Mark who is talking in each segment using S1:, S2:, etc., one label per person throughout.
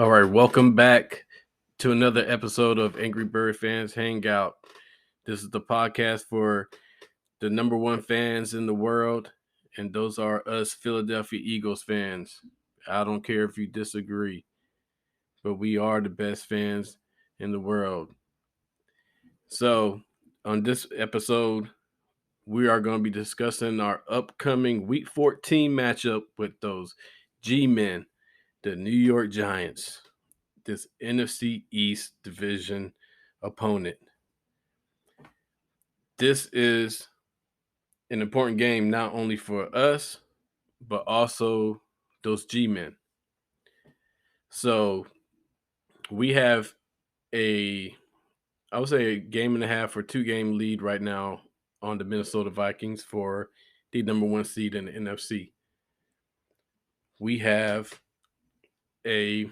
S1: All right, welcome back to another episode of Angry Bird Fans Hangout. This is the podcast for the number one fans in the world, and those are us Philadelphia Eagles fans. I don't care if you disagree, but we are the best fans in the world. So, on this episode, we are going to be discussing our upcoming Week 14 matchup with those G-Men, the New York Giants. This NFC East division opponent. This is an important game not only for us, but also those G-men. So we have I would say a game and a half or 2-game lead right now on the Minnesota Vikings for the number one seed in the NFC. We have a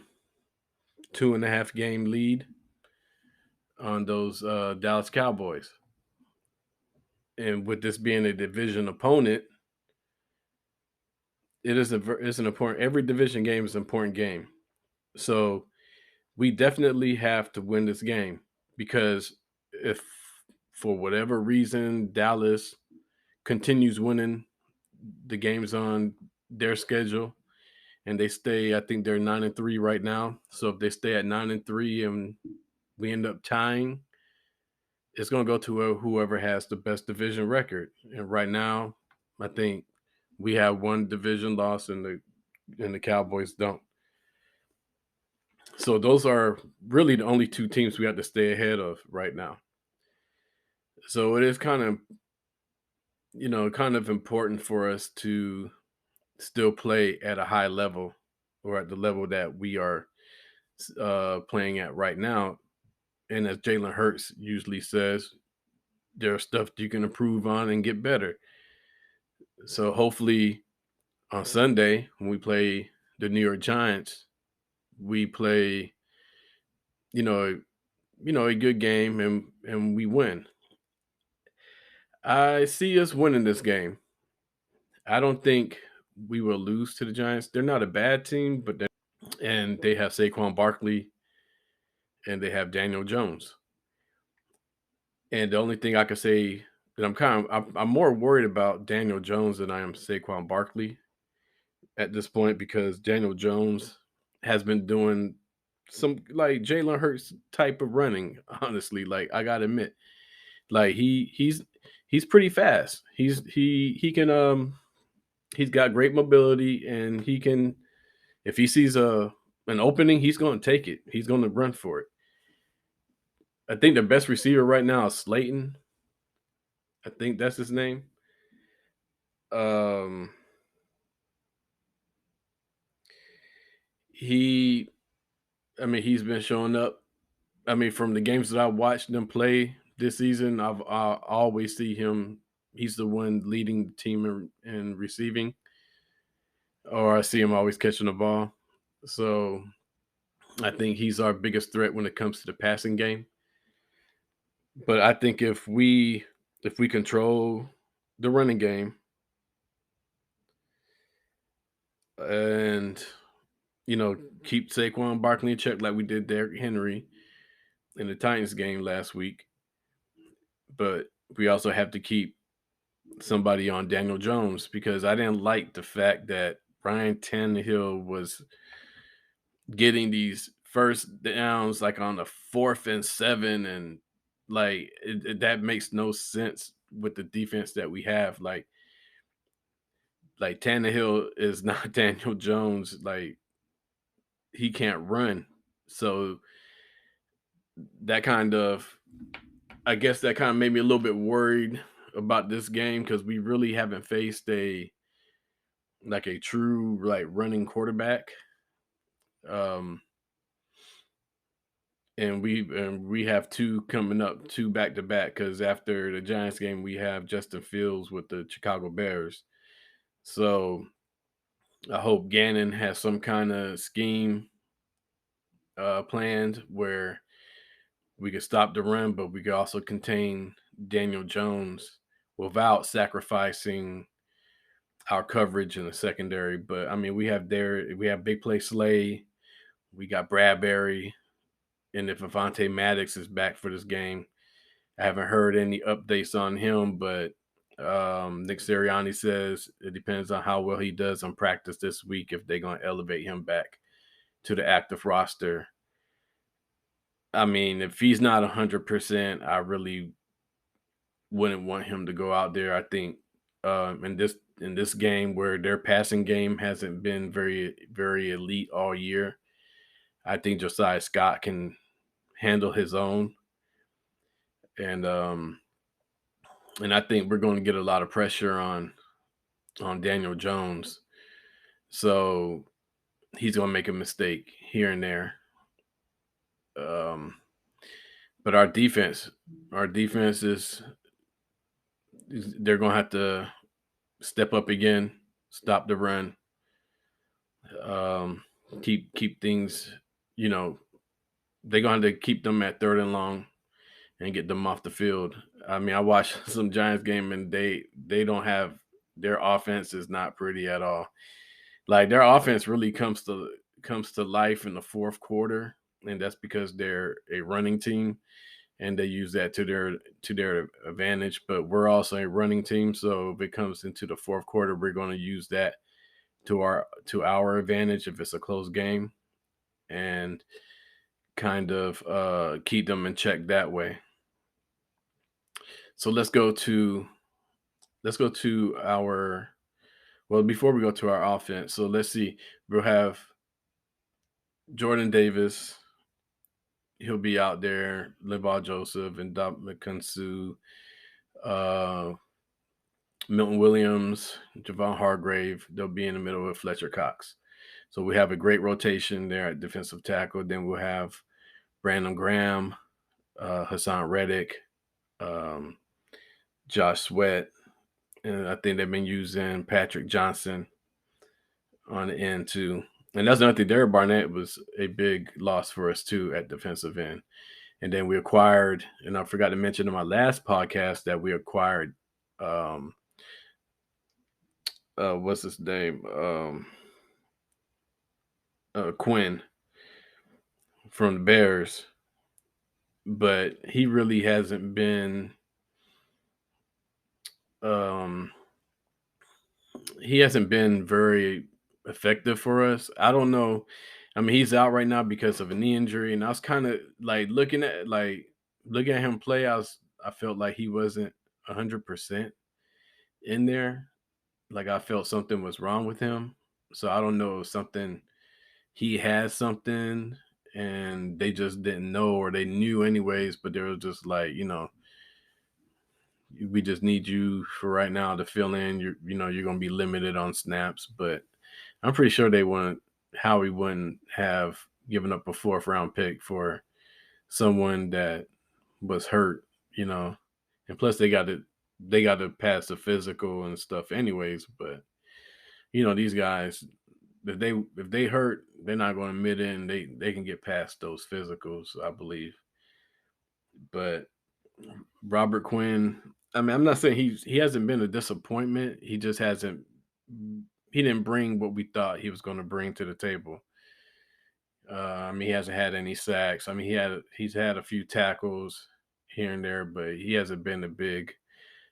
S1: 2.5-game lead on those Dallas Cowboys. And with this being a division opponent, it's an important. Every division game is an important game. So we definitely have to win this game because if for whatever reason Dallas continues winning the games on their schedule and they stay, I think they're 9-3 right now. So if they stay at 9-3 and we end up tying, it's going to go to whoever has the best division record. And right now, I think we have one division loss and the Cowboys don't. So those are really the only two teams we have to stay ahead of right now. So it is kind of important for us to still play at a high level or at the level that we are playing at right now. And as Jalen Hurts usually says, there's stuff you can improve on and get better. So hopefully on Sunday when we play the New York Giants, we play, a good game and we win. I see us winning this game. I don't think we will lose to the Giants. They're not a bad team, and they have Saquon Barkley and they have Daniel Jones. And the only thing I can say that I'm more worried about Daniel Jones than I am Saquon Barkley at this point because Daniel Jones has been doing some like Jalen Hurts type of running. Honestly, like I gotta admit, like he's pretty fast. He can he's got great mobility and he can if he sees an opening, he's going to take it. He's going to run for it. I think the best receiver right now is Slayton. I think that's his name. Um, he, he's been showing up. From the games that I watched them play this season, I always see him. He's the one leading the team in receiving, or I see him always catching the ball. So I think he's our biggest threat when it comes to the passing game. But I think if we control the running game and keep Saquon Barkley in check like we did Derrick Henry in the Titans game last week, but we also have to keep somebody on Daniel Jones because I didn't like the fact that Ryan Tannehill was getting these first downs like on the 4th and 7 and like that makes no sense with the defense that we have. Like Tannehill is not Daniel Jones. Like he can't run. So I guess that kind of made me a little bit worried about this game because we really haven't faced a true like running quarterback. Um, and we have two coming up, two back to back because after the Giants game we have Justin Fields with the Chicago Bears. So I hope Gannon has some kind of scheme planned where we could stop the run, but we could also contain Daniel Jones without sacrificing our coverage in the secondary. But we have Big Play Slay, We got Bradbury, and if Avante Maddox is back for this game, I haven't heard any updates on him, but Nick Sirianni says it depends on how well he does on practice this week if they're going to elevate him back to the active roster. I mean, if he's not 100%, I really wouldn't want him to go out there. I think in this game where their passing game hasn't been very elite all year, I think Josiah Scott can handle his own, and I think we're going to get a lot of pressure on Daniel Jones. So he's going to make a mistake here and there. But our defense they're going to have to step up again, stop the run, keep things, you know, they're going to have to keep them at 3rd and long and get them off the field. I mean, I watched some Giants game and they don't have their offense is not pretty at all. Like their offense really comes to life in the 4th quarter, and that's because they're a running team and they use that to their advantage. But we're also a running team, so if it comes into the 4th quarter, we're going to use that to our advantage if it's a close game, and kind of keep them in check that way. So let's go to our before we go to our offense. So let's see. We'll have Jordan Davis. He'll be out there. Linval Joseph and Dominican Sue, Milton Williams, Javon Hargrave. They'll be in the middle with Fletcher Cox. So we have a great rotation there at defensive tackle. Then we'll have Brandon Graham, Hassan Reddick, Josh Sweat, and I think they've been using Patrick Johnson on the end too. And that's another thing. Derek Barnett was a big loss for us too at defensive end. And then we acquired, and I forgot to mention in my last podcast that we acquired, what's his name? Quinn from the Bears. But he really hasn't been very effective for us. I don't know. I mean, he's out right now because of a knee injury, and I was kind of like looking at him play. I felt like he wasn't 100% in there. Like I felt something was wrong with him. So I don't know if he has something and they just didn't know, or they knew anyways, but they were just like, we just need you for right now to fill in. You're going to be limited on snaps, but I'm pretty sure Howie wouldn't have given up a 4th round pick for someone that was hurt, and plus they got to pass the physical and stuff anyways. But these guys, if they hurt, they're not going to admit it, and they can get past those physicals, I believe. But Robert Quinn, I mean, I'm not saying he hasn't been a disappointment. He just hasn't. He didn't bring what we thought he was going to bring to the table. I mean, he hasn't had any sacks. I mean, he's had a few tackles here and there, but he hasn't been a big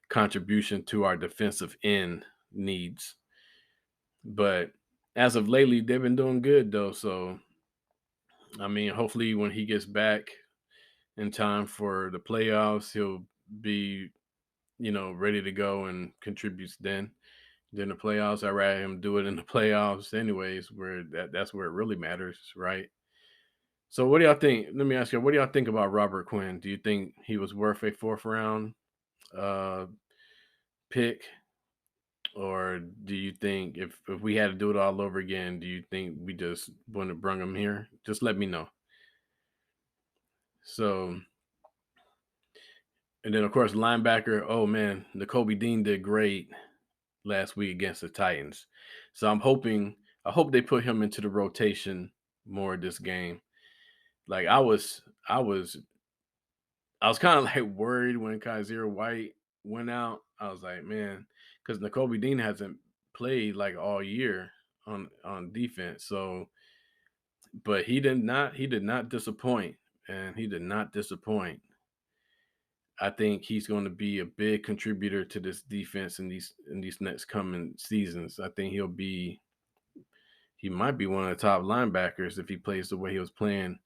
S1: contribution to our defensive end needs. But as of lately, they've been doing good though. So, I mean, hopefully when he gets back in time for the playoffs, he'll be, ready to go and contributes then. Then the playoffs, I'd rather him do it in the playoffs anyways, where that's where it really matters, right? So what do y'all think? Let me ask you, what do y'all think about Robert Quinn? Do you think he was worth a 4th round pick? Or do you think if we had to do it all over again, do you think we just wouldn't have brung him here? Just let me know. So, and then of course linebacker. Oh man, Nakobe Dean did great last week against the Titans. So I hope they put him into the rotation more this game. Like I was kind of like worried when Kaiser White went out. I was like, man, because Nakobe Dean hasn't played like all year on defense. So but he did not disappoint, and he did not disappoint. I think he's going to be a big contributor to this defense in these next coming seasons. I think he might be one of the top linebackers if he plays the way he was playing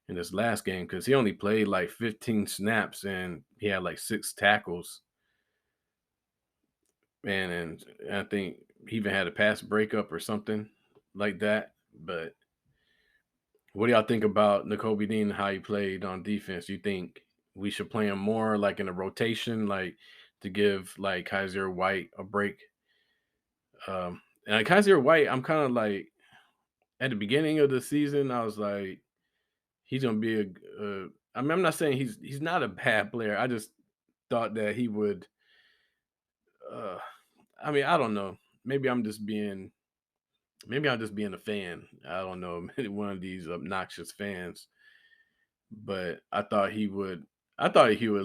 S1: in this last game because he only played like 15 snaps and he had like 6 tackles. And I think he even had a pass breakup or something like that. But what do y'all think about N'Kobe Dean and how he played on defense? You think we should play him more like in a rotation, like to give like Kaiser White a break? And like Kaiser White, I'm kind of like at the beginning of the season, I was like, he's gonna be I mean, I'm not saying he's not a bad player. I just thought that he would. Uh, I mean, I don't know. Maybe I'm just being maybe I'm just being a fan. I don't know, one of these obnoxious fans. But I thought he would at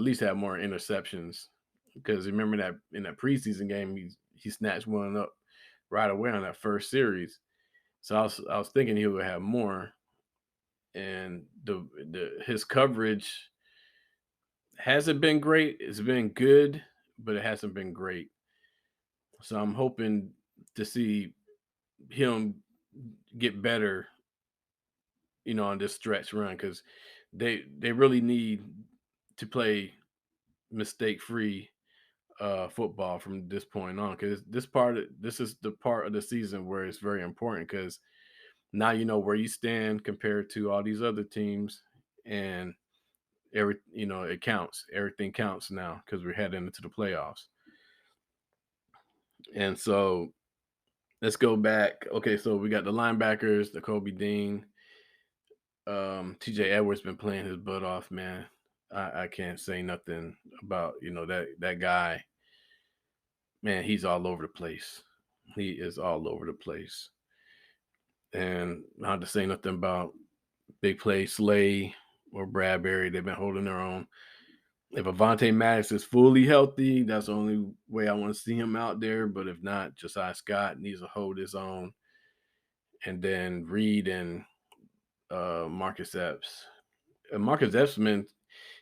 S1: least have more interceptions because remember that in that preseason game he snatched one up right away on that first series. So I was thinking he would have more, and the his coverage hasn't been great. It's been good, but it hasn't been great. So I'm hoping to see him get better, on this stretch run because they really need to play mistake free football from this point on because this is the part of the season where it's very important because now you know where you stand compared to all these other teams and it counts. Everything counts now because we're heading into the playoffs. And so let's go back. Okay, so we got the linebackers, the Kobe Dean. TJ Edwards been playing his butt off, man. I can't say nothing about that guy. Man, he's all over the place. He is all over the place. And not to say nothing about big play Slay or Bradbury. They've been holding their own. If Avante Maddox is fully healthy, that's the only way I want to see him out there. But if not, Josiah Scott needs to hold his own. And then Reed and Marcus Epps. Marcus Epps, man,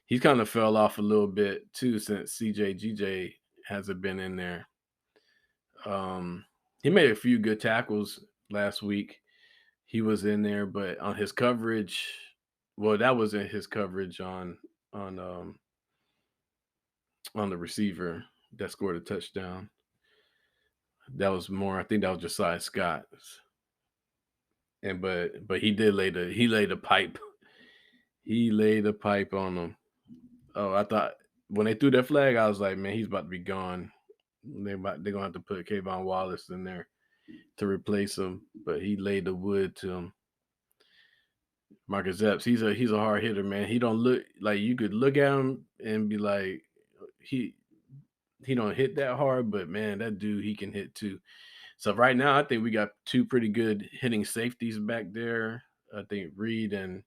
S1: he's kind of fell off a little bit too since CJ hasn't been in there. Um, he made a few good tackles last week. He was in there, but on his coverage, well, that wasn't his coverage on on the receiver that scored a touchdown. That was more, I think that was Josiah Scott. And but he laid a pipe. He laid a pipe on them. Oh, I thought when they threw that flag, I was like, man, he's about to be gone. They're gonna have to put Kayvon Wallace in there to replace him, but he laid the wood to him. Marcus Epps, he's a hard hitter, man. He don't look like you could look at him and be like, he he don't hit that hard, but man, that dude he can hit too. So right now, I think we got two pretty good hitting safeties back there. I think Reed and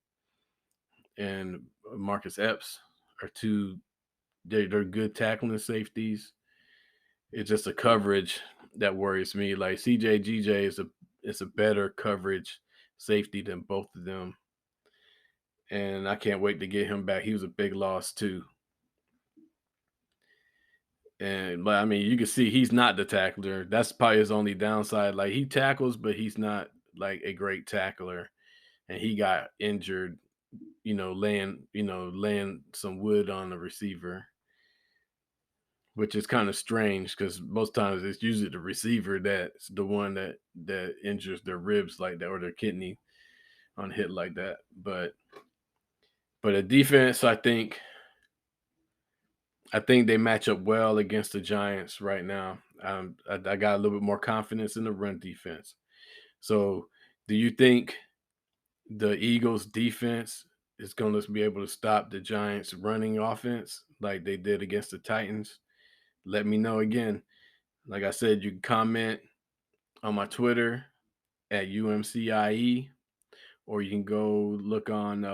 S1: Marcus Epps are two. They're good tackling safeties. It's just a coverage that worries me. Like CJ GJ is a better coverage safety than both of them, and I can't wait to get him back. He was a big loss too. And but I mean, you can see he's not the tackler. That's probably his only downside. Like he tackles, but he's not like a great tackler. And he got injured, laying some wood on the receiver, which is kind of strange because most times it's usually the receiver that's the one that injures their ribs like that or their kidney on hit like that. But a defense, I think they match up well against the Giants right now. I got a little bit more confidence in the run defense. So, do you think the Eagles' defense is going to be able to stop the Giants' running offense like they did against the Titans? Let me know again. Like I said, you can comment on my Twitter at UMCIE, or you can go look on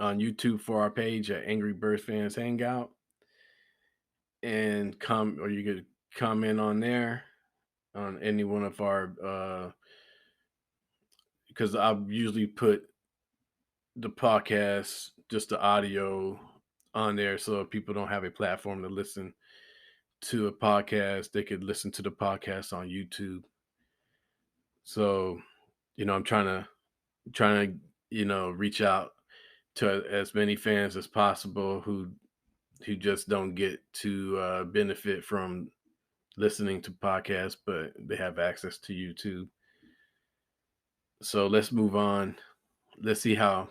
S1: YouTube for our page at Angry Birds Fans Hangout, and or you could comment on there on any one of our because I usually put the podcast, just the audio on there, so if people don't have a platform to listen to a podcast, they could listen to the podcast on YouTube. So, I'm trying to reach out to as many fans as possible who just don't get to benefit from listening to podcasts, but they have access to YouTube. So let's move on. Let's see how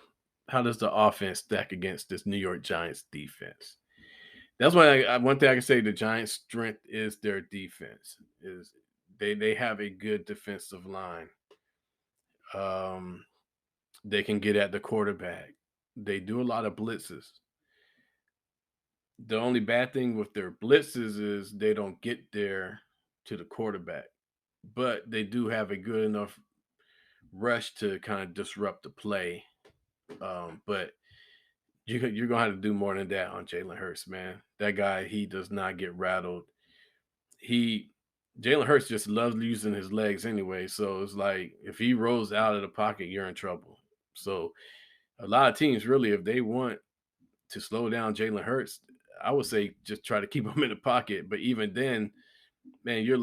S1: does the offense stack against this New York Giants defense. That's why one thing I can say: the Giants' strength is their defense. Is they have a good defensive line. Um, they can get at the quarterback. They do a lot of blitzes. The only bad thing with their blitzes is they don't get there to the quarterback, but they do have a good enough rush to kind of disrupt the play. But you're gonna have to do more than that on Jalen Hurts, man. That guy, he does not get rattled. He Jalen Hurts just loves using his legs anyway. So it's like if he rolls out of the pocket, you're in trouble. So a lot of teams really, if they want to slow down Jalen Hurts, I would say just try to keep him in the pocket. But even then, man, you're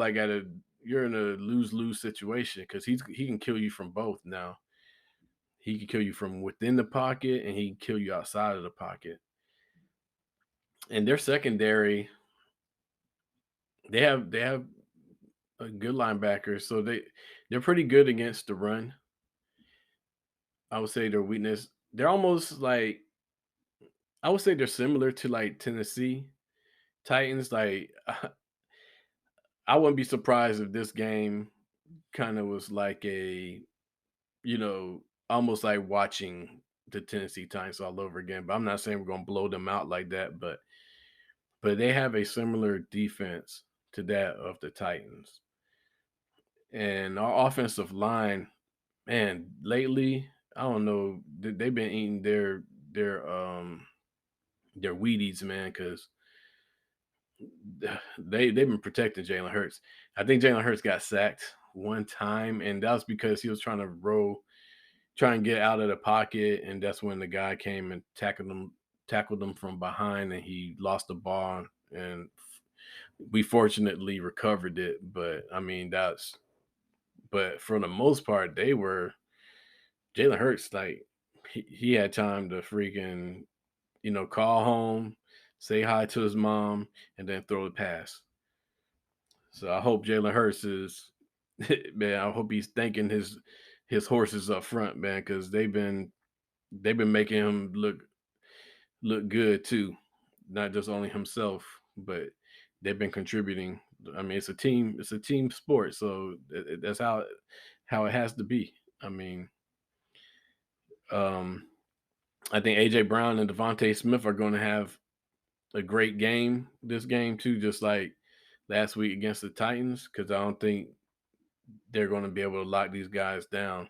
S1: in a lose-lose situation because he can kill you from both now. He can kill you from within the pocket and he can kill you outside of the pocket. And their secondary, they have a good linebacker, so they're pretty good against the run. I would say their weakness, they're almost like I would say they're similar to like Tennessee Titans. Like I wouldn't be surprised if this game kind of was like almost like watching the Tennessee Titans all over again. But I'm not saying we're gonna blow them out like that, but they have a similar defense to that of the Titans. And our offensive line, man, lately, I don't know, they've been eating their Wheaties, man, because they've been protecting Jalen Hurts. I think Jalen Hurts got sacked one time, and that was because he was trying to get out of the pocket, and that's when the guy came and tackled him from behind, and he lost the ball, and we fortunately recovered it. But I mean, but for the most part, they were Jalen Hurts, like he had time to freaking, call home, say hi to his mom, and then throw the pass. So I hope Jalen Hurts is, man. I hope he's thanking his horses up front, man, because they've been making him look good too, not just only himself, but they've been contributing. I mean, it's a team sport, so that's how it has to be. I mean, um, I think AJ Brown and Devontae Smith are going to have a great game this game too, just like last week against the Titans, because I don't think they're going to be able to lock these guys down.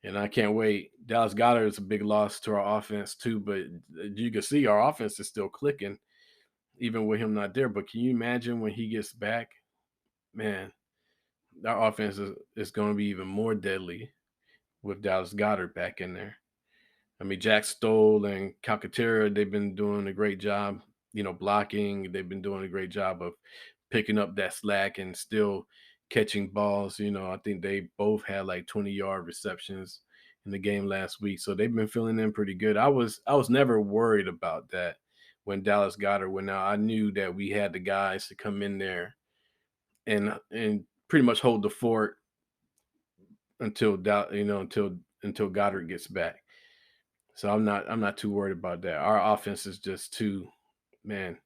S1: And I can't wait. Dallas Goedert is a big loss to our offense too, but you can see our offense is still clicking even with him not there. But can you imagine when he gets back? Man, our offense is going to be even more deadly with Dallas Goedert back in there. I mean, Jack Stoll and Calcaterra, they've been doing a great job, blocking. They've been doing a great job of picking up that slack and still catching balls. I think they both had like 20-yard receptions in the game last week. So they've been filling in pretty good. I was never worried about that when Dallas Goedert went out. I knew that we had the guys to come in there and pretty much hold the fort until Goddard gets back. So I'm not too worried about that. Our offense is just too, man.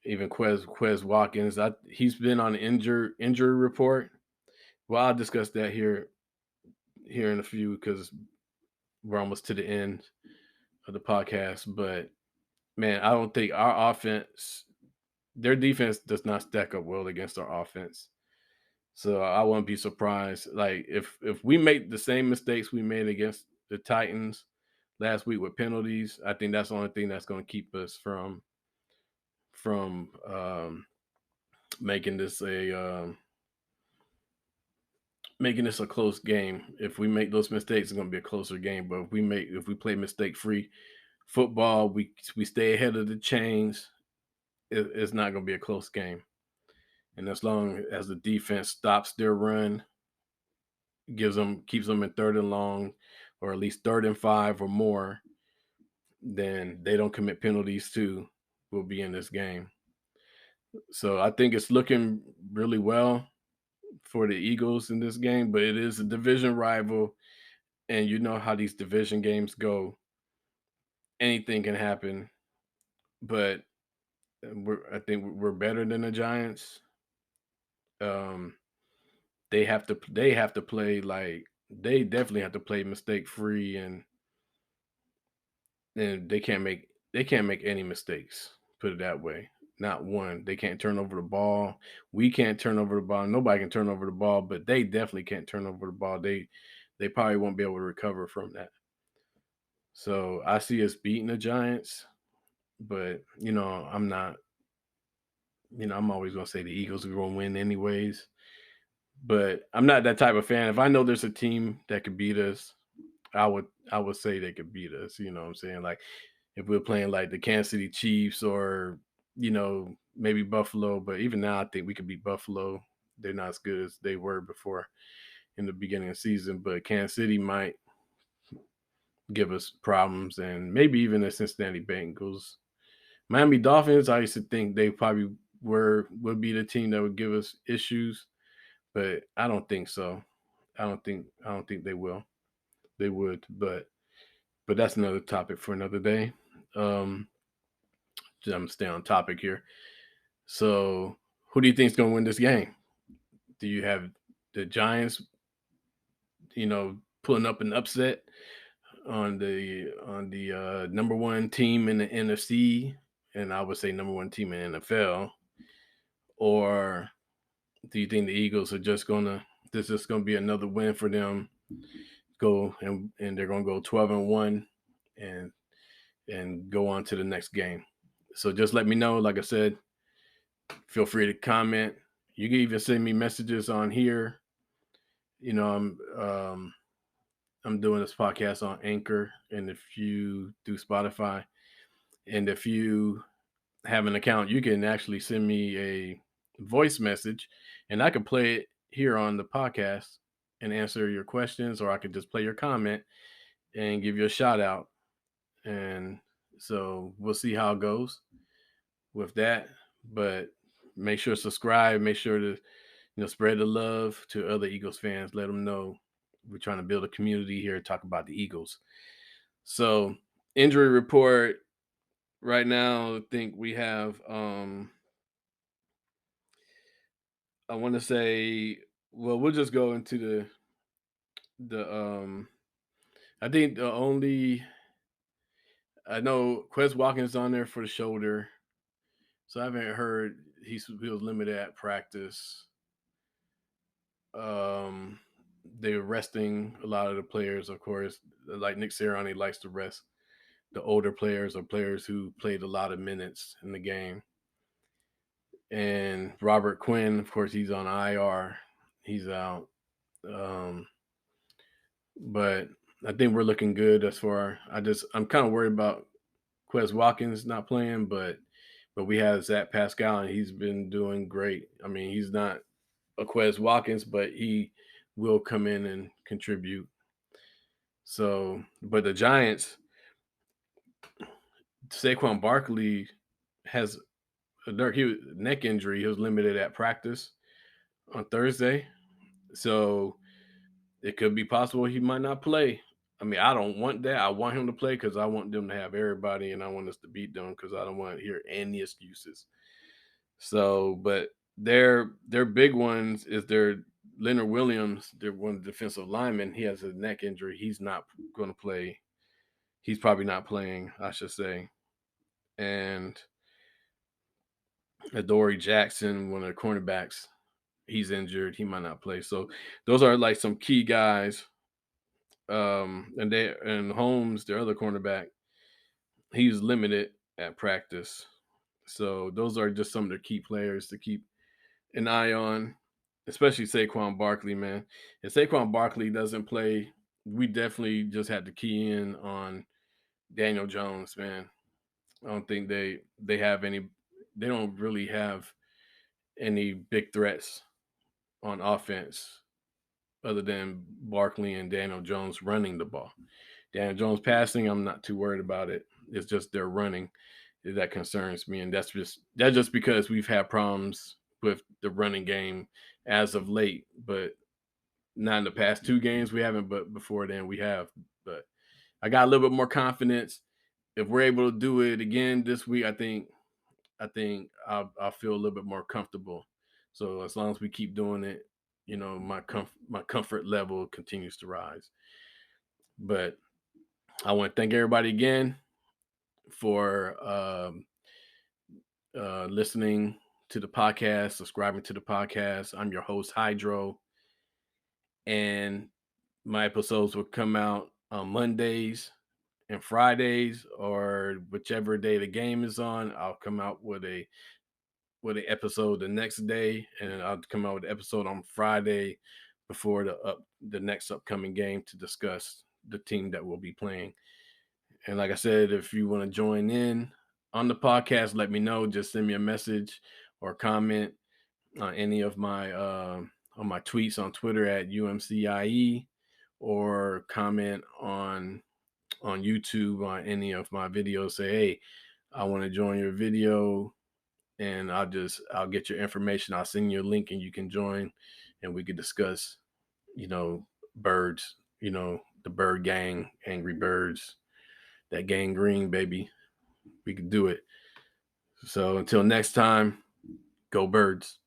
S1: Even Quez Watkins, he's been on the injury report. Well, I'll discuss that here in a few because we're almost to the end of the podcast. But man, I don't think our offense, their defense does not stack up well against our offense. So I wouldn't be surprised. Like if we make the same mistakes we made against the Titans last week with penalties, I think that's the only thing that's going to keep us from making this making this a close game. If we make those mistakes, it's going to be a closer game. But if we play mistake free football, we stay ahead of the chains. It's not going to be a close game. And as long as the defense stops their run, keeps them in third and long, or at least third and 5 or more, then they don't commit penalties too, we'll be in this game. So I think it's looking really well for the Eagles in this game, but it is a division rival, and you know how these division games go. Anything can happen, but I think we're better than the Giants. Um, they have to play like they definitely have to play mistake free, and they can't make any mistakes. Put it that way. Not one. They can't turn over the ball. We can't turn over the ball. Nobody can turn over the ball, but they definitely can't turn over the ball. They probably won't be able to recover from that. So I see us beating the Giants, but I'm not. I'm always gonna say the Eagles are gonna win anyways. But I'm not that type of fan. If I know there's a team that could beat us, I would say they could beat us. You know what I'm saying? Like if we're playing like the Kansas City Chiefs or maybe Buffalo, but even now I think we could beat Buffalo. They're not as good as they were before in the beginning of the season, but Kansas City might give us problems, and maybe even the Cincinnati Bengals. Miami Dolphins, I used to think they probably would be the team that would give us issues, but I don't think so. I don't think they will. They would, but that's another topic for another day. Um, I'm gonna stay on topic here. So, who do you think is gonna win this game? Do you have the Giants, pulling up an upset on the number one team in the NFC, and I would say number one team in the NFL, or do you think the Eagles are just gonna this is gonna be another win for them? Go and they're gonna go 12-1 and go on to the next game. So just let me know. Like I said, feel free to comment. You can even send me messages on here. You know, I'm doing this podcast on Anchor, and if you do Spotify, and if you have an account, you can actually send me a voice message, and I can play it here on the podcast and answer your questions, or I could just play your comment and give you a shout out. And so we'll see how it goes with that. But make sure to subscribe. Make sure to spread the love to other Eagles fans. Let them know we're trying to build a community here. Talk about the Eagles. So injury report right now. I think we have. I want to say. Well, we'll just go into the. I think the only. I know Quez Watkins on there for the shoulder. So I haven't heard he was limited at practice. Um, they're resting a lot of the players, of course. Like Nick Sirianni likes to rest the older players or players who played a lot of minutes in the game. And Robert Quinn, of course, he's on IR. He's out. Um, but I think we're looking good as far. I'm kind of worried about Quez Watkins not playing, but we have Zach Pascal and he's been doing great. I mean, he's not a Quez Watkins, but he will come in and contribute. So, but the Giants, Saquon Barkley has a neck injury. He was limited at practice on Thursday, so it could be possible he might not play. I mean, I don't want that. I want him to play because I want them to have everybody, and I want us to beat them because I don't want to hear any excuses. So, but their big ones is their Leonard Williams. They're one of the defensive linemen. He has a neck injury. He's not going to play. He's probably not playing, I should say. And Adoree Jackson, one of the cornerbacks, he's injured. He might not play. So those are like some key guys. And Holmes, their other cornerback, he's limited at practice. So those are just some of the key players to keep an eye on. especially Saquon Barkley, man. If Saquon Barkley doesn't play, we definitely just had to key in on Daniel Jones, man. I don't think they have any. They don't really have any big threats on offense other than Barkley and Daniel Jones running the ball. Daniel Jones passing, I'm not too worried about it. It's just their running that concerns me, and that's just because we've had problems with the running game as of late, but not in the past 2 games we haven't, but before then we have. But I got a little bit more confidence. If we're able to do it again this week, I think I'll feel a little bit more comfortable. So as long as we keep doing it, my comfort level continues to rise. But I want to thank everybody again for listening to the podcast, subscribing to the podcast. I'm your host, Hydro, and my episodes will come out on Mondays and Fridays, or whichever day the game is on. I'll come out with an episode the next day, and I'll come out with an episode on Friday before the next upcoming game to discuss the team that we'll be playing. And like I said, if you want to join in on the podcast, let me know. Just send me a message or comment on any of my on my tweets on Twitter at UMCIE, or comment on YouTube on any of my videos. Say, hey, I want to join your video, and I'll get your information. I'll send you a link, and you can join, and we could discuss, birds, the bird gang, angry birds, that gang green, baby. We could do it. So until next time, go birds.